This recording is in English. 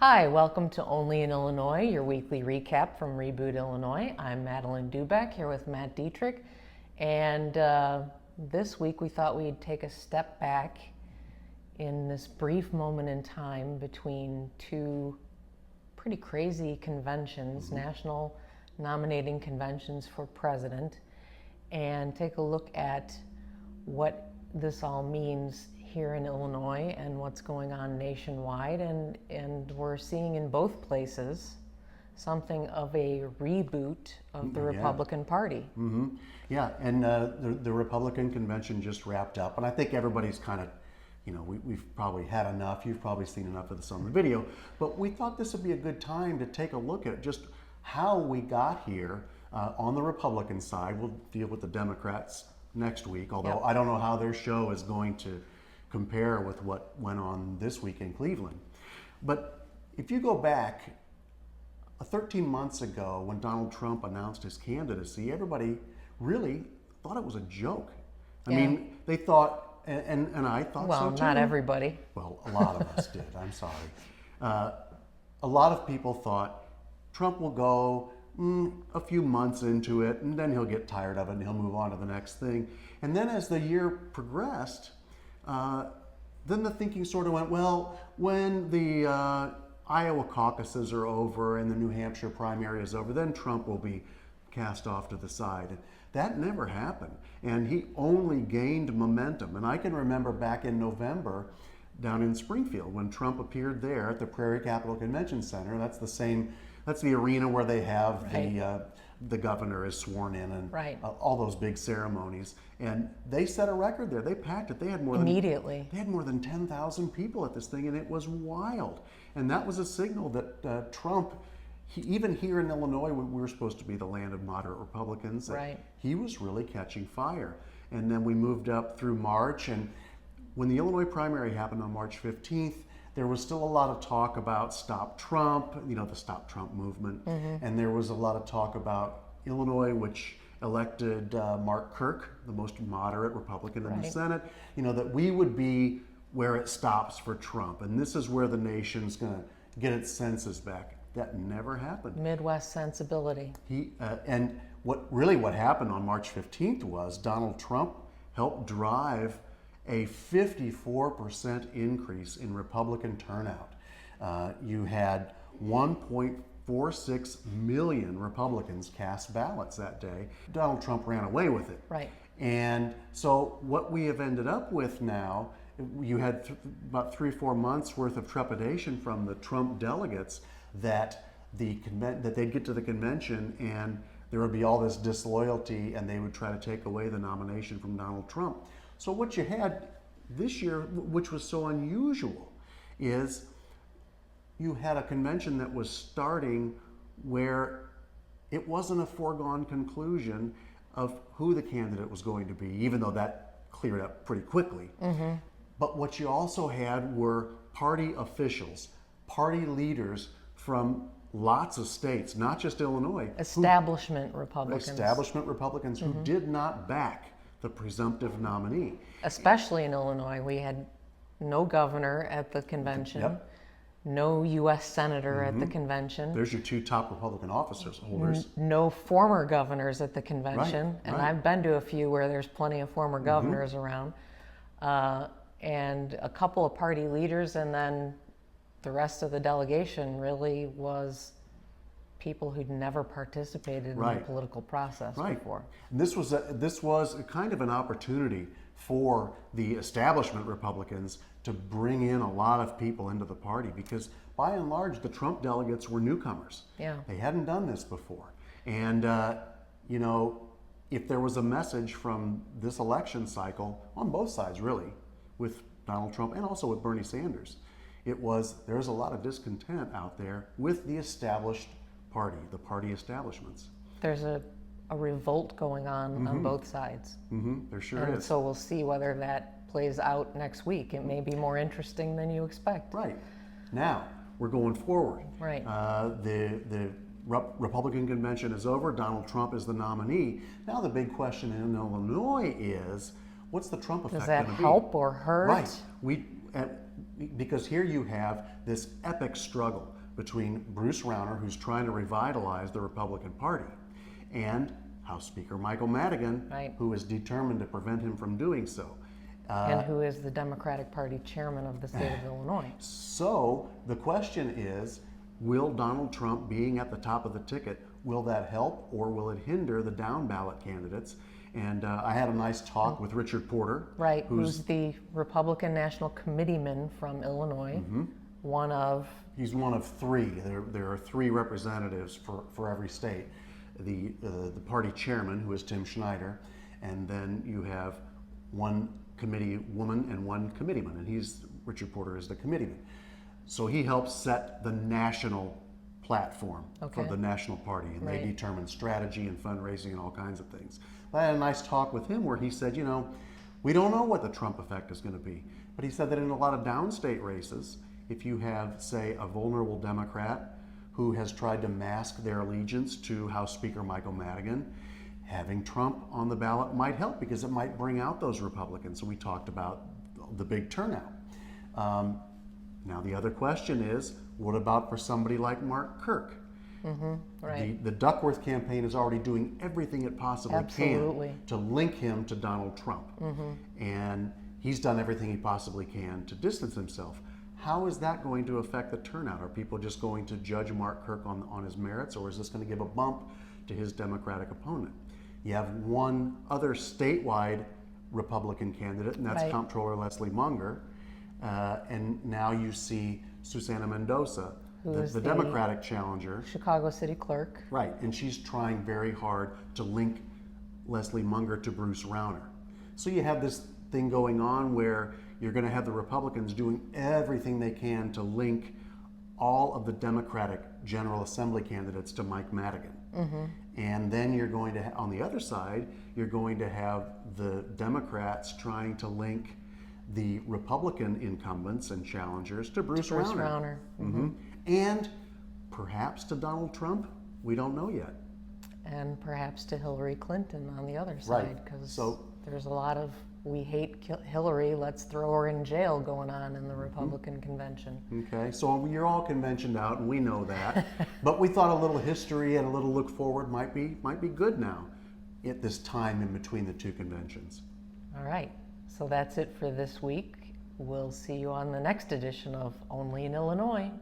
Hi, welcome to Only in Illinois, your weekly recap from Reboot Illinois. I'm Madeline Dubeck here with Matt Dietrich, and this week we thought we'd take a step back in this brief moment in time between two pretty crazy conventions, national nominating conventions for president, and take a look at what this all means here in Illinois and what's going on nationwide, and we're seeing in both places something of a reboot of the Republican Party. Yeah, and the Republican convention just wrapped up, and I think everybody's kind of, we've probably had enough. You've probably seen enough of this on the video, but we thought this would be a good time to take a look at just how we got here on the Republican side. We'll deal with the Democrats next week, although I don't know how their show is going to compare with what went on this week in Cleveland. But if you go back 13 months ago when Donald Trump announced his candidacy, everybody really thought it was a joke. I mean, they thought, and I thought so too. Well, not everybody. Well, a lot of us did, I'm sorry. A lot of people thought Trump will go a few months into it, and then he'll get tired of it and he'll move on to the next thing. And then as the year progressed, then the thinking sort of went, well, when the Iowa caucuses are over and the New Hampshire primary is over, then Trump will be cast off to the side. And that never happened. And he only gained momentum. And I can remember back in November down in Springfield when Trump appeared there at the Prairie Capital Convention Center. That's the arena where they have the governor is sworn in and all those big ceremonies. And they set a record there. They packed it. They had more than 10,000 people at this thing, and it was wild. And that was a signal that Trump, even here in Illinois, we were supposed to be the land of moderate Republicans, he was really catching fire. And then we moved up through March, and when the Illinois primary happened on March 15th, there was still a lot of talk about Stop Trump, the Stop Trump movement. And there was a lot of talk about Illinois, which elected Mark Kirk, the most moderate Republican in the Senate, that we would be where it stops for Trump. And this is where the nation's going to get its senses back. That never happened. Midwest sensibility. And what happened on March 15th was Donald Trump helped drive a 54% increase in Republican turnout. You had 1.46 million Republicans cast ballots that day. Donald Trump ran away with it. And so what we have ended up with now, you had about 3-4 months worth of trepidation from the Trump delegates that they'd get to the convention and there would be all this disloyalty and they would try to take away the nomination from Donald Trump. So what you had this year, which was so unusual, is you had a convention that was starting where it wasn't a foregone conclusion of who the candidate was going to be, even though that cleared up pretty quickly. But what you also had were party officials, party leaders from lots of states, not just Illinois. Establishment Republicans. Who did not back the presumptive nominee. Especially in Illinois, we had no governor at the convention, no U.S. senator at the convention. There's your two top Republican officers holders. No former governors at the convention, and I've been to a few where there's plenty of former governors around, and a couple of party leaders, and then the rest of the delegation really was people who'd never participated in the political process before. And this was a kind of an opportunity for the establishment Republicans to bring in a lot of people into the party because by and large the Trump delegates were newcomers. They hadn't done this before. And if there was a message from this election cycle on both sides really, with Donald Trump and also with Bernie Sanders, there's a lot of discontent out there with the established party, the party establishments. There's a revolt going on both sides. There sure is. So we'll see whether that plays out next week. It may be more interesting than you expect. Now, we're going forward. The Republican convention is over. Donald Trump is the nominee. Now the big question in Illinois is, what's the Trump effect going to be? Does that help or hurt? because here you have this epic struggle between Bruce Rauner, who's trying to revitalize the Republican Party, and House Speaker Michael Madigan, Right. who is determined to prevent him from doing so. And who is the Democratic Party chairman of the state of Illinois. So the question is, will Donald Trump being at the top of the ticket, will that help or will it hinder the down ballot candidates? And I had a nice talk with Richard Porter. Right, who's the Republican National Committeeman from Illinois, one of... He's one of three. There are three representatives for every state. The party chairman, who is Tim Schneider, and then you have one committee woman and one committeeman, and Richard Porter is the committeeman. So he helps set the national platform for the national party, and they determine strategy and fundraising and all kinds of things. I had a nice talk with him where he said, we don't know what the Trump effect is going to be, but he said that in a lot of downstate races, if you have, say, a vulnerable Democrat who has tried to mask their allegiance to House Speaker Michael Madigan, having Trump on the ballot might help because it might bring out those Republicans. So we talked about the big turnout. Now the other question is, what about for somebody like Mark Kirk? Right. The Duckworth campaign is already doing everything it possibly Absolutely. can to link him to Donald Trump. And he's done everything he possibly can to distance himself. How is that going to affect the turnout? Are people just going to judge Mark Kirk on his merits, or is this going to give a bump to his Democratic opponent? You have one other statewide Republican candidate, and that's Comptroller Leslie Munger. And now you see Susana Mendoza, the Democratic challenger. Chicago City Clerk. Right, and she's trying very hard to link Leslie Munger to Bruce Rauner. So you have this thing going on where you're going to have the Republicans doing everything they can to link all of the Democratic General Assembly candidates to Mike Madigan. And then you're going to, on the other side, you're going to have the Democrats trying to link the Republican incumbents and challengers to Bruce Rauner. And perhaps to Donald Trump. We don't know yet. And perhaps to Hillary Clinton on the other side, because there's a lot of we hate Hillary, let's throw her in jail going on in the Republican convention. Okay, so you're all conventioned out, and we know that. But we thought a little history and a little look forward might be good now at this time in between the two conventions. All right, so that's it for this week. We'll see you on the next edition of Only in Illinois.